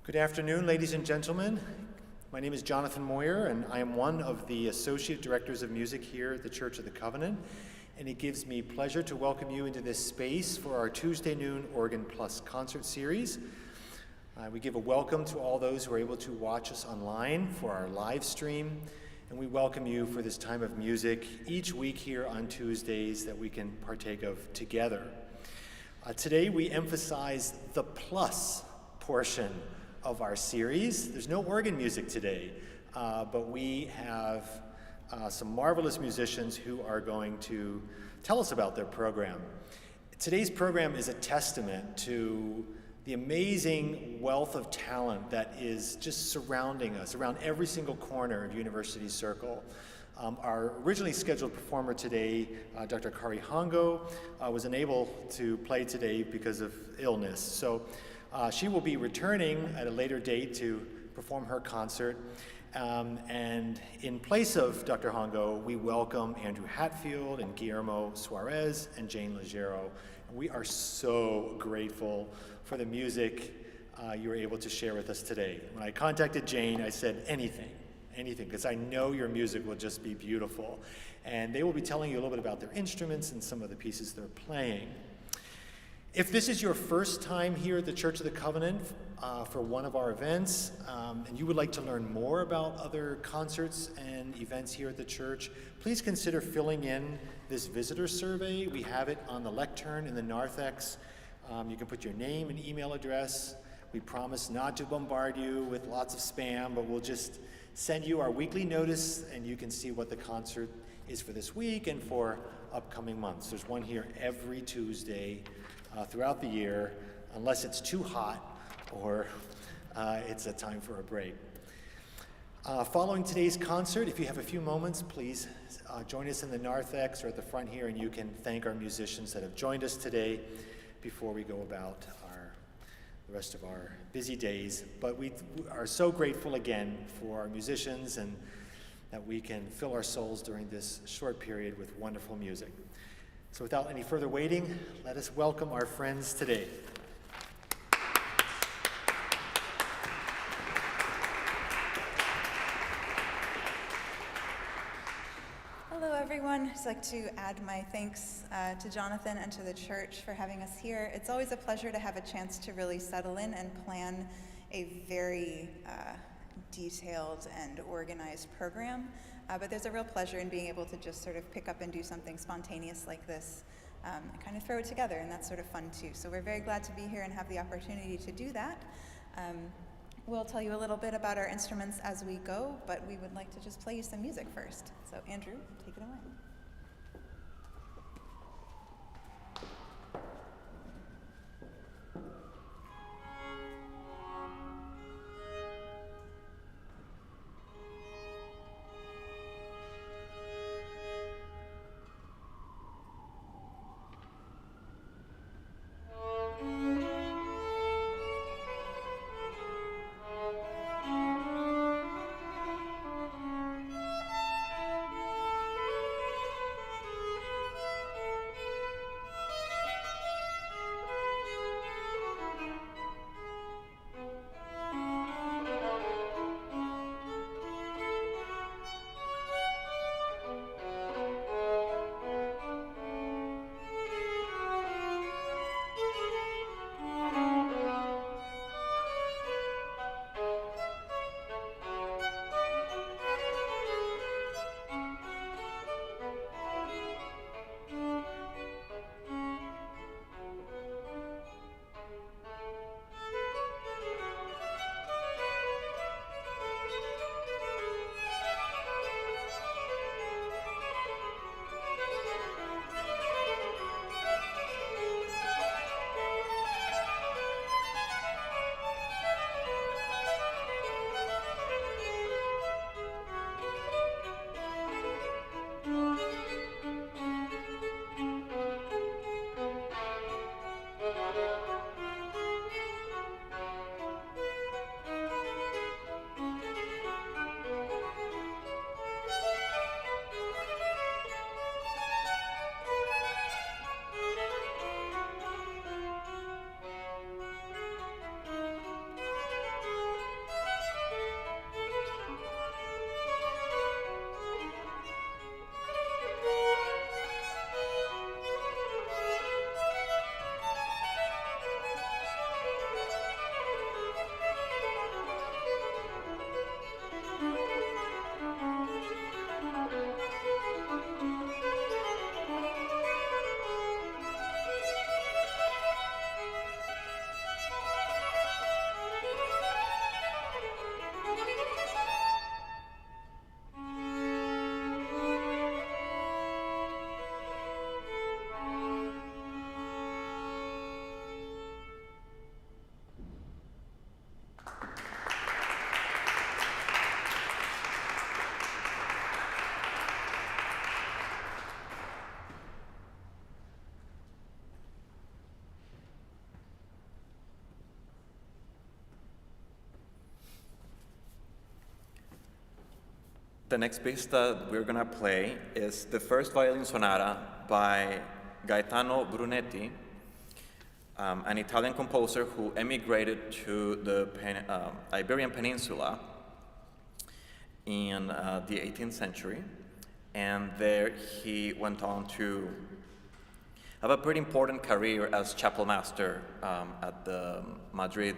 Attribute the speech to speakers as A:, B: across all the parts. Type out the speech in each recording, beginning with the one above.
A: Good afternoon, ladies and gentlemen. My name is Jonathan Moyer, and I am one of the Associate Directors of Music here at the Church of the Covenant, and it gives me pleasure to welcome you into this space for our Tuesday noon Organ Plus concert series. We give a welcome to all those who are able to watch us online for our live stream, and we welcome you for this time of music each week here on Tuesdays that we can partake of together. Today we emphasize the plus portion of our series. There's no organ music today, but we have some marvelous musicians who are going to tell us about their program. Today's program is a testament to the amazing wealth of talent that is just surrounding us around every single corner of University Circle. Our originally scheduled performer today, Dr. Kari Hongo, was unable to play today because of illness. So she will be returning at a later date to perform her concert. And in place of Dr. Hongo, we welcome Andrew Hatfield and Guillermo Salas and Jane Leggiero. We are so grateful for the music you were able to share with us today. When I contacted Jane, I said anything, because I know your music will just be beautiful. And they will be telling you a little bit about their instruments and some of the pieces they're playing. If this is your first time here at the Church of the Covenant for one of our events, and you would like to learn more about other concerts and events here at the church, please consider filling in this visitor survey. We have it on the lectern in the narthex. You can put your name and email address. We promise not to bombard you with lots of spam, but we'll just send you our weekly notice, and you can see what the concert is for this week and for upcoming months. There's one here every Tuesday throughout the year, unless it's too hot or it's a time for a break. Following today's concert, if you have a few moments, please join us in the narthex or at the front here, and you can thank our musicians that have joined us today before we go about the rest of our busy days. But we are so grateful again for our musicians and that we can fill our souls during this short period with wonderful music. So without any further waiting, let us welcome our friends today.
B: Hello everyone. I'd just like to add my thanks to Jonathan and to the church for having us here. It's always a pleasure to have a chance to really settle in and plan a very detailed and organized program. But there's a real pleasure in being able to just sort of pick up and do something spontaneous like this and kind of throw it together, and that's sort of fun too. So we're very glad to be here and have the opportunity to do that. We'll tell you a little bit about our instruments as we go, but we would like to just play you some music first. So Andrew, take it away.
C: The next piece that we're gonna play is the first violin sonata by Gaetano Brunetti, an Italian composer who emigrated to the Iberian Peninsula in the 18th century, and there he went on to have a pretty important career as chapel master at the Madrid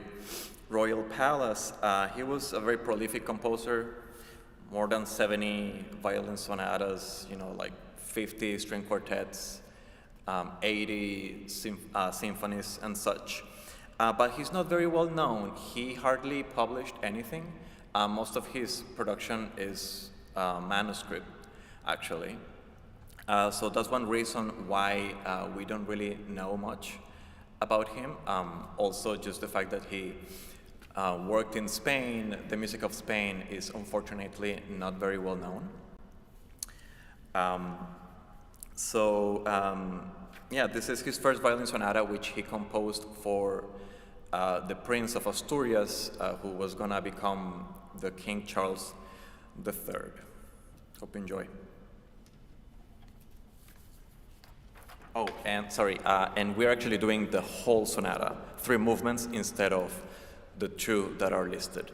C: Royal Palace. He was a very prolific composer, more than 70 violin sonatas, like 50 string quartets, 80 symphonies and such. But he's not very well known. He hardly published anything. Most of his production is manuscript, actually. So that's one reason why we don't really know much about him. Also, just the fact that he worked in Spain. The music of Spain is unfortunately not very well known. Yeah, this is his first violin sonata, which he composed for the Prince of Asturias, who was gonna become the King Charles III. Hope you enjoy. Oh, and sorry, and we're actually doing the whole sonata, 3 movements instead of the 2 that are listed.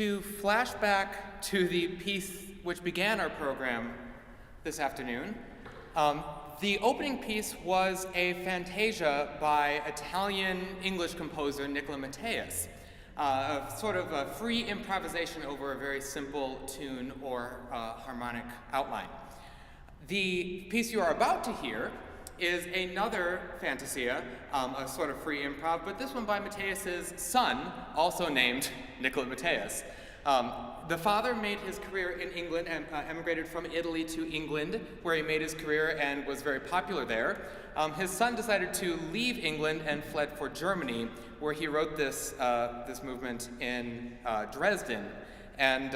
D: To flash back to the piece which began our program this afternoon, the opening piece was a fantasia by Italian-English composer Nicola Matteis, a sort of a free improvisation over a very simple tune or harmonic outline. The piece you are about to hear is another fantasia, a sort of free improv, but this one by Matteis's son, also named Nicola Matteis. The father made his career in England and emigrated from Italy to England, where he made his career and was very popular there. His son decided to leave England and fled for Germany, where he wrote this movement in Dresden. And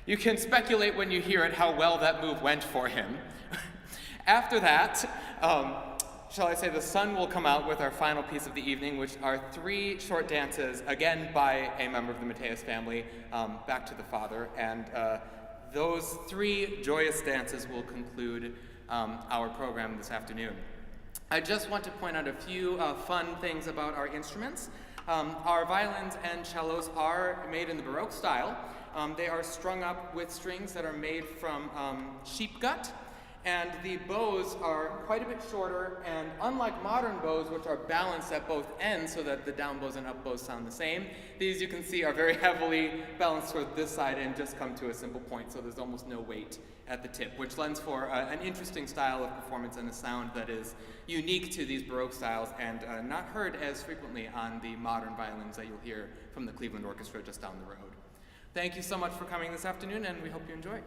D: you can speculate when you hear it how well that move went for him. After that, shall I say, the sun will come out with our final piece of the evening, which are 3 short dances, again by a member of the Matteis family, back to the father. And those 3 joyous dances will conclude our program this afternoon. I just want to point out a few fun things about our instruments. Our violins and cellos are made in the Baroque style. They are strung up with strings that are made from sheep gut. And the bows are quite a bit shorter, and unlike modern bows, which are balanced at both ends so that the down bows and up bows sound the same, these you can see are very heavily balanced toward this side and just come to a simple point, so there's almost no weight at the tip, which lends for an interesting style of performance and a sound that is unique to these Baroque styles and not heard as frequently on the modern violins that you'll hear from the Cleveland Orchestra just down the road. Thank you so much for coming this afternoon, and we hope you enjoy.